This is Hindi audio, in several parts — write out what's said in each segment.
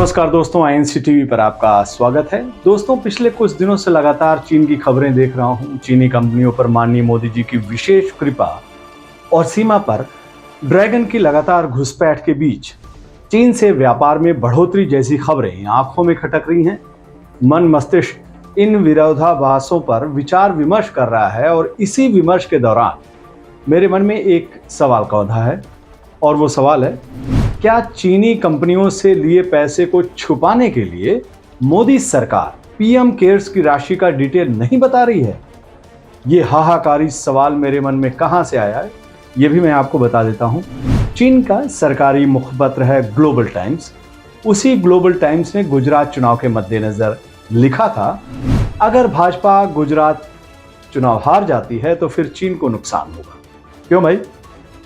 नमस्कार दोस्तों, आईएनसी टीवी पर आपका स्वागत है। दोस्तों, पिछले कुछ दिनों से लगातार चीन की खबरें देख रहा हूं। चीनी कंपनियों पर माननीय मोदी जी की विशेष कृपा और सीमा पर ड्रैगन की लगातार घुसपैठ के बीच चीन से व्यापार में बढ़ोतरी जैसी खबरें आंखों में खटक रही हैं। मन मस्तिष्क इन विरोधाभासों पर विचार विमर्श कर रहा है और इसी विमर्श के दौरान मेरे मन में एक सवाल का उठा है और वो सवाल है, क्या चीनी कंपनियों से लिए पैसे को छुपाने के लिए मोदी सरकार पीएम केयर्स की राशि का डिटेल नहीं बता रही है? ये हाहाकारी सवाल मेरे मन में कहां से आया है, ये भी मैं आपको बता देता हूं। चीन का सरकारी मुखपत्र है ग्लोबल टाइम्स। उसी ग्लोबल टाइम्स ने गुजरात चुनाव के मद्देनजर लिखा था, अगर भाजपा गुजरात चुनाव हार जाती है तो फिर चीन को नुकसान होगा। क्यों भाई?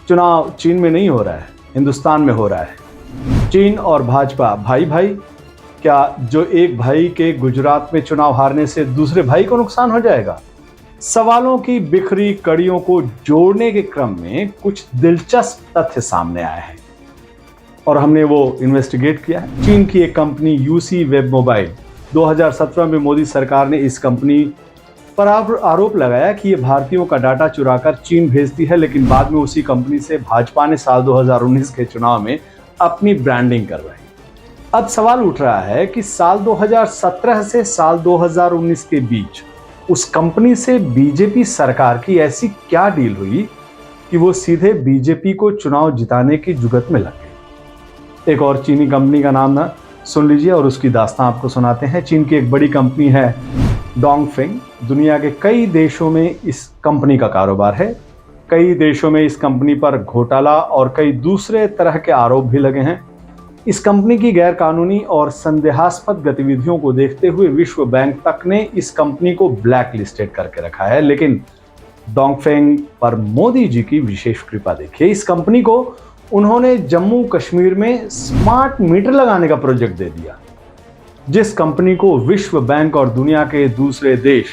चुनाव चीन में नहीं हो रहा है, हिंदुस्तान में हो रहा है। चीन और भाजपा भाई भाई, क्या जो एक भाई के गुजरात में चुनाव हारने से दूसरे भाई को नुकसान हो जाएगा? सवालों की बिखरी कड़ियों को जोड़ने के क्रम में कुछ दिलचस्प तथ्य सामने आए हैं और हमने वो इन्वेस्टिगेट किया है। चीन की एक कंपनी यूसी वेब मोबाइल, 2017 में मोदी सरकार ने इस कंपनी पर आरोप लगाया कि ये भारतीयों का डाटा चुराकर चीन भेजती है, लेकिन बाद में उसी कंपनी से भाजपा ने साल 2019 के चुनाव में अपनी ब्रांडिंग करवाई। अब सवाल उठ रहा है कि साल 2017 से साल 2019 के बीच उस कंपनी से बीजेपी सरकार की ऐसी क्या डील हुई कि वो सीधे बीजेपी को चुनाव जिताने की जुगत में लग गई। एक और चीनी कंपनी का नाम ना सुन लीजिए और उसकी दास्तां आपको सुनाते हैं। चीन की एक बड़ी कंपनी है डोंगफेंग। दुनिया के कई देशों में इस कंपनी का कारोबार है। कई देशों में इस कंपनी पर घोटाला और कई दूसरे तरह के आरोप भी लगे हैं। इस कंपनी की गैरकानूनी और संदेहास्पद गतिविधियों को देखते हुए विश्व बैंक तक ने इस कंपनी को ब्लैक लिस्टेड करके रखा है। लेकिन डोंगफेंग पर मोदी जी की विशेष कृपा देखिए। इस कंपनी को उन्होंने जम्मू कश्मीर में स्मार्ट मीटर लगाने का प्रोजेक्ट दे दिया। जिस कंपनी को विश्व बैंक और दुनिया के दूसरे देश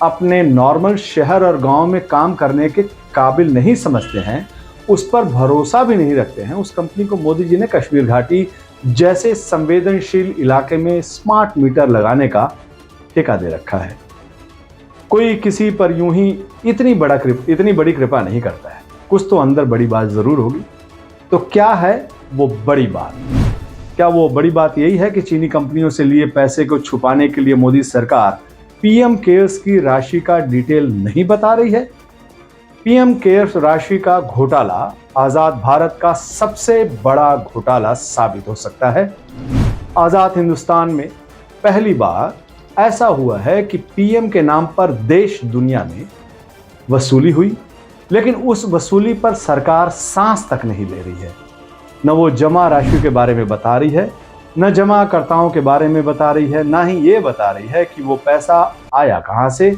अपने नॉर्मल शहर और गांव में काम करने के काबिल नहीं समझते हैं, उस पर भरोसा भी नहीं रखते हैं, उस कंपनी को मोदी जी ने कश्मीर घाटी जैसे संवेदनशील इलाके में स्मार्ट मीटर लगाने का ठेका दे रखा है। कोई किसी पर यूं ही इतनी बड़ी कृपा नहीं करता है, कुछ तो अंदर बड़ी बात जरूर होगी। तो क्या है वो बड़ी बात? क्या वो बड़ी बात यही है कि चीनी कंपनियों से लिए पैसे को छुपाने के लिए मोदी सरकार पीएम केयर्स की राशि का डिटेल नहीं बता रही है? पीएम केयर्स राशि का घोटाला आजाद भारत का सबसे बड़ा घोटाला साबित हो सकता है। आजाद हिंदुस्तान में पहली बार ऐसा हुआ है कि पीएम के नाम पर देश दुनिया में वसूली हुई, लेकिन उस वसूली पर सरकार सांस तक नहीं ले रही है। न वो जमा राशि के बारे में बता रही है, न जमाकर्ताओं के बारे में बता रही है, ना ही ये बता रही है कि वो पैसा आया कहां से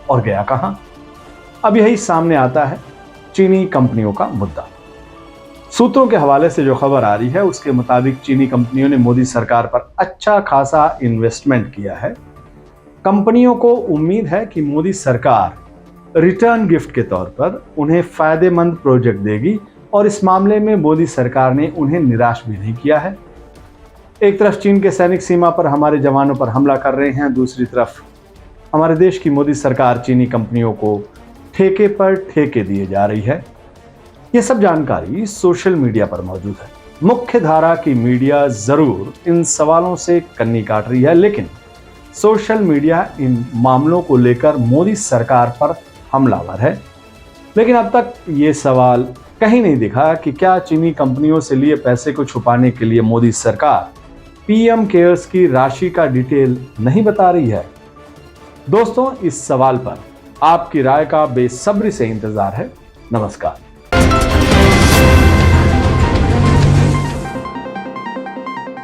और गया कहां। अब यही सामने आता है चीनी कंपनियों का मुद्दा। सूत्रों के हवाले से जो खबर आ रही है उसके मुताबिक चीनी कंपनियों ने मोदी सरकार पर अच्छा खासा इन्वेस्टमेंट किया है। कंपनियों को उम्मीद है कि मोदी सरकार रिटर्न गिफ्ट के तौर पर उन्हें फायदेमंद प्रोजेक्ट देगी और इस मामले में मोदी सरकार ने उन्हें निराश भी नहीं किया है। एक तरफ चीन के सैनिक सीमा पर हमारे जवानों पर हमला कर रहे हैं, दूसरी तरफ हमारे देश की मोदी सरकार चीनी कंपनियों को ठेके पर ठेके दिए जा रही है। ये सब जानकारी सोशल मीडिया पर मौजूद है। मुख्य धारा की मीडिया जरूर इन सवालों से कन्नी काट रही है, लेकिन सोशल मीडिया इन मामलों को लेकर मोदी सरकार पर हमलावर है। लेकिन अब तक ये सवाल कहीं नहीं दिखा कि क्या चीनी कंपनियों से लिए पैसे को छुपाने के लिए मोदी सरकार पीएम केयर्स की राशि का डिटेल नहीं बता रही है। दोस्तों, इस सवाल पर आपकी राय का बेसब्री से इंतजार है। नमस्कार।